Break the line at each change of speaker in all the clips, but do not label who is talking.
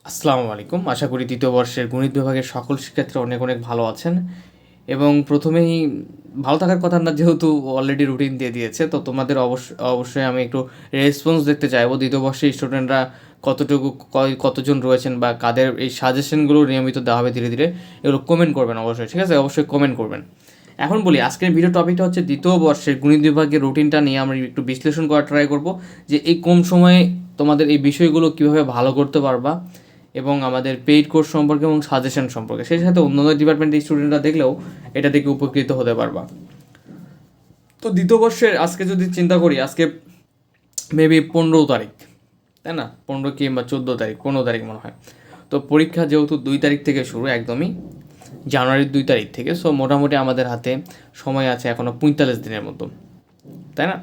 আসসালামু আলাইকুম। আশা করি দ্বিতীয় বর্ষের গণিত বিভাগের সকল শিক্ষার্থীরা অনেক অনেক ভালো আছেন এবং প্রথমেই ভালো থাকার কথা না, যেহেতু অলরেডি রুটিন দিয়ে দিয়েছে, তো তোমাদের অবশ্যই আমি একটু রেসপন্স দেখতে চাইবো দ্বিতীয় বর্ষের স্টুডেন্টরা কতটুকু কতজন রয়েছেন বা কাদের এই সাজেশনগুলো নিয়মিত দেওয়া হবে ধীরে ধীরে, এগুলো কমেন্ট করবেন অবশ্যই, ঠিক আছে? অবশ্যই কমেন্ট করবেন। এখন বলি, আজকের ভিডিও টপিকটা হচ্ছে দ্বিতীয় বর্ষের গণিত বিভাগের রুটিনটা নিয়ে আমরা একটু বিশ্লেষণ করার ট্রাই করব, যে এই কম সময়ে তোমাদের এই বিষয়গুলো কীভাবে ভালো করতে পারবা এবং আমাদের পেইড কোর্স সম্পর্কে এবং সাজেশন সম্পর্কে, সেই সাথে অন্যান্য ডিপার্টমেন্টের স্টুডেন্টরা দেখলেও এটা থেকে উপকৃত হতে পারবা। তো দ্বিতীয় বর্ষের আজকে যদি চিন্তা করি, আজকে মেবি 15 তারিখ, তাই না? 15 কিংবা 14 তারিখ, 15 তারিখ মনে হয়। তো পরীক্ষা যেহেতু 2 তারিখ থেকে শুরু, একদমই জানুয়ারির 2 তারিখ থেকে, সো মোটামুটি আমাদের হাতে সময় আছে এখনও 45 দিনের মতো, তাই না?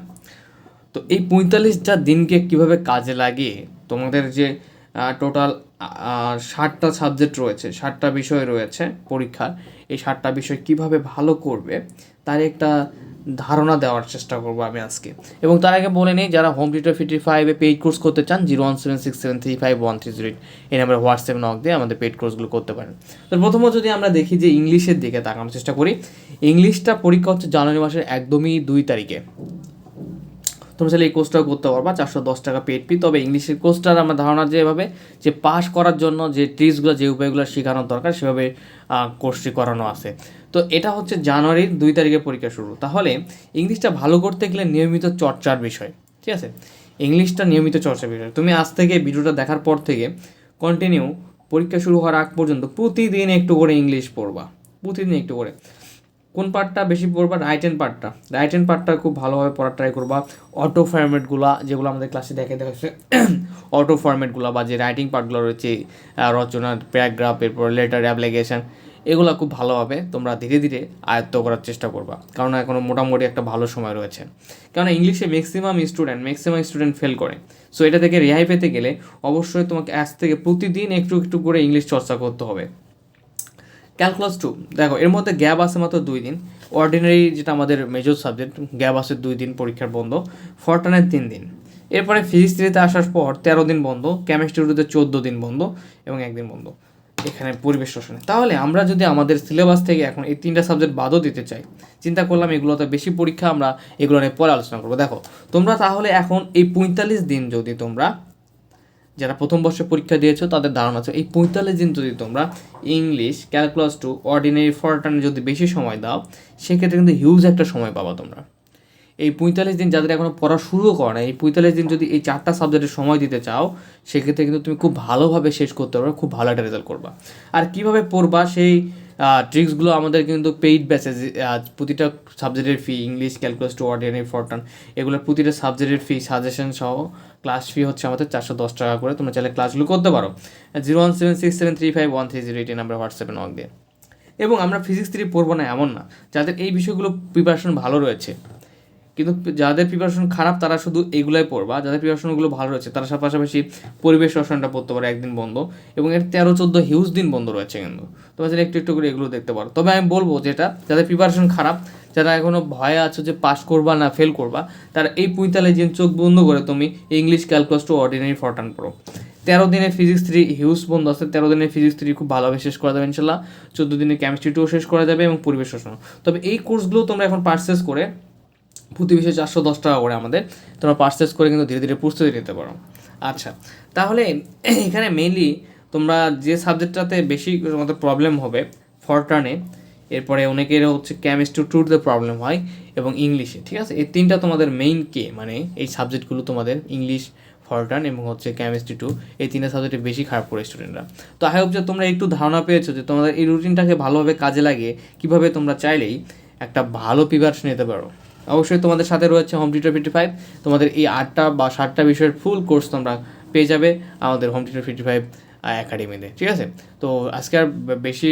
তো এই 45টা দিনকে কিভাবে কাজে লাগিয়ে তোমাদের যে টোটাল 60টা সাবজেক্ট রয়েছে, 60টা বিষয় রয়েছে পরীক্ষার, এই 60টা বিষয় কিভাবে ভালো করবে তার একটা ধারণা দেওয়ার চেষ্টা করবো আমি আজকে। এবং তার আগে বলে নেই, যারা হোম টিউটর 55-এ পেইড কোর্স করতে চান, 01767351308 এই নাম্বারে হোয়াটসঅ্যাপ নক দিয়ে আমাদের পেইড কোর্সগুলো করতে পারেন। তো প্রথমত যদি আমরা দেখি যে ইংলিশের দিকে তাকানোর চেষ্টা করি, ইংলিশটা পরীক্ষা হচ্ছে জানুয়ারি মাসের একদমই 2 তারিখে। তোমরা চাইলে এই কোর্সটাও করতে পারবা, 410 টাকা পেড ফি। তবে ইংলিশের কোর্সটার আমার ধারণা যেভাবে যে পাস করার জন্য যে ট্রিক্সগুলো, যে উপায়গুলো শেখানোর দরকার, সেভাবে কোর্সটি করানো আছে। তো এটা হচ্ছে জানুয়ারির 2 তারিখে পরীক্ষা শুরু। তাহলে ইংলিশটা ভালো করতে গেলে নিয়মিত চর্চার বিষয়, ঠিক আছে? ইংলিশটা নিয়মিত চর্চার বিষয়। তুমি আজ থেকে ভিডিওটা দেখার পর থেকে কন্টিনিউ পরীক্ষা শুরু হওয়ার আগ পর্যন্ত প্রতিদিন একটু করে ইংলিশ পড়বা, প্রতিদিন একটু করে। কোন পার্টটা বেশি পড়বা? রাইট হ্যান্ড পার্টটা। রাইট হ্যান্ড পার্টটা খুব ভালোভাবে পড়ার ট্রাই করবা। অটো ফরম্যাটগুলো যেগুলো আমাদের ক্লাসে দেখে হচ্ছে, অটো ফরম্যাটগুলো বা যে রাইটিং পার্টগুলো রয়েছে, রচনা, প্যারাগ্রাফ, এরপর লেটার, অ্যাপ্লিকেশন, এগুলো খুব ভালোভাবে তোমরা ধীরে ধীরে আয়ত্ত করার চেষ্টা করবা, কারণ এখনও মোটামুটি একটা ভালো সময় রয়েছে। কারণ ইংলিশে ম্যাক্সিমাম স্টুডেন্ট ফেল করে। সো এটা থেকে রেহাই পেতে গেলে অবশ্যই তোমাকে আজ থেকে প্রতিদিন একটু একটু করে ইংলিশ চর্চা করতে হবে। ক্যালকুলাস 2 দেখো, এর মধ্যে গ্যাপ আছে মাত্র 2 দিন। অর্ডিনারি যেটা আমাদের মেজর সাবজেক্ট, গ্যাপ আছে 2 দিন, পরীক্ষার বন্ধ। ফরটানের 3 দিন। এরপরে ফিজিক্স 3তে আসার পর 13 দিন বন্ধ, কেমিস্ট্রি 2তে 14 দিন বন্ধ এবং 1 দিন বন্ধ এখানে পরিবেশ রসায়নে। তাহলে আমরা যদি আমাদের সিলেবাস থেকে এখন এই 3টা সাবজেক্ট বাদও দিতে চাই, চিন্তা করলাম এগুলোতে বেশি পরীক্ষা, আমরা এগুলো নিয়ে পরে আলোচনা করবো। দেখো, তোমরা তাহলে এখন এই 45 দিন যদি তোমরা, যারা প্রথম বর্ষে পরীক্ষা দিয়েছো তাদের ধারণা আছে, এই 45 দিন যদি তোমরা ইংলিশ, ক্যালকুলাস 2, অর্ডিনারি, ফরটানে যদি বেশি সময় দাও, সেক্ষেত্রে কিন্তু হিউজ একটা সময় পাবা তোমরা। এই 45 দিন যাদের এখনও পড়া শুরু করো না, এই 45 দিন যদি এই 4টা সাবজেক্টের সময় দিতে চাও, সেক্ষেত্রে কিন্তু তুমি খুব ভালোভাবে শেষ করতে পারবে, খুব ভালো একটা রেজাল্ট করবা। আর কীভাবে পড়বা সেই ট্রিক্সগুলো আমাদের কিন্তু পেইড ব্যাচে, প্রতিটা সাবজেক্টের ফি, ইংলিশ, ক্যালকুলাস 2, অর্ডিনারি, ফরটান, এগুলোর প্রতিটা সাবজেক্টের ফি, সাজেশন সহ ক্লাস ফি হচ্ছে আমাদের 410 টাকা করে। তোমরা চাইলে ক্লাসগুলো করতে পারো 01767351308 এই নাম্বার হোয়াটসঅ্যাপে নক দিয়ে। এবং আমরা ফিজিক্স 3 পড়বো না এমন না, যাদের এই বিষয়গুলো প্রিপারেশন ভালো রয়েছে, কিন্তু যাদের প্রিপারেশন খারাপ তারা শুধু এইগুলাই পড়বা। যাদের প্রিপারেশনগুলো ভালো রয়েছে তারা পাশাপাশি পরিবেশ রসায়নটা পড়তে পারে, 1 দিন বন্ধ, এবং এর 13-14 হিউজ দিন বন্ধ রয়েছে কিন্তু। তোমরা যারা একটু একটু করে এগুলো দেখতে পারো। তবে আমি বলবো, যেটা যাদের প্রিপারেশন খারাপ, যারা এখনও ভয়ে আছো যে পাস করবা না ফেল করবা, তারা এই 45 দিন চোখ বন্ধ করে তুমি ইংলিশ, ক্যালকুলাস 2, অর্ডিনারি, ফরটান পড়ো। 13 দিনে ফিজিক্স 3 হিউজ বন্ধ আছে, 13 দিনে ফিজিক্স 3 খুব ভালোভাবে শেষ করা যাবে ইনশাল্লাহ। 14 দিনে কেমিস্ট্রি 2 শেষ করা যাবে এবং পরিবেশ রসায়ন। তবে এই কোর্সগুলো তোমরা এখন পারচেস করে, প্রতি বিষয়ে 410 টাকা করে আমাদের, তোমরা পারচেস করে কিন্তু ধীরে ধীরে প্রস্তুতি নিতে পারো। আচ্ছা, তাহলে এখানে মেইনলি তোমরা যে সাবজেক্টটাতে বেশি তোমাদের প্রবলেম হবে, ফরটানে, এরপরে অনেকের হচ্ছে কেমিস্ট্রি 2তে প্রবলেম হয়, এবং ইংলিশে, ঠিক আছে? এই 3টা তোমাদের মেইন মানে এই সাবজেক্টগুলো তোমাদের ইংলিশ, ফরটান এবং হচ্ছে কেমিস্ট্রি 2, এই 3টা সাবজেক্টে বেশি খারাপ করে স্টুডেন্টরা। তো আই হোপ যে তোমরা একটু ধারণা পেয়েছো যে তোমাদের এই রুটিনটাকে ভালোভাবে কাজে লাগিয়ে কীভাবে তোমরা চাইলেই একটা ভালো প্রিপারেশন নিতে পারো। অবশ্যই তোমাদের সাথে রয়েছে হোম টিউটর 55। তোমাদের এই 8টা বা 7টা বিষয়ের ফুল কোর্স তোমরা পেয়ে যাবে আমাদের হোম টিউটর 55 একাডেমিতে, ঠিক আছে? তো আজকে আর বেশি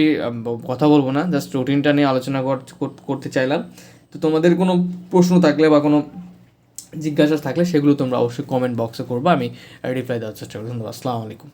কথা বলবো না, জাস্ট রুটিনটা নিয়ে আলোচনা করতে চাইলাম। তো তোমাদের কোনো প্রশ্ন থাকলে বা কোনো জিজ্ঞাসা থাকলে সেগুলো তোমরা অবশ্যই কমেন্ট বক্সে করবো, আমি রিপ্লাই দেওয়ার চেষ্টা করবো। ধন্যবাদ। আসসালামু আলাইকুম।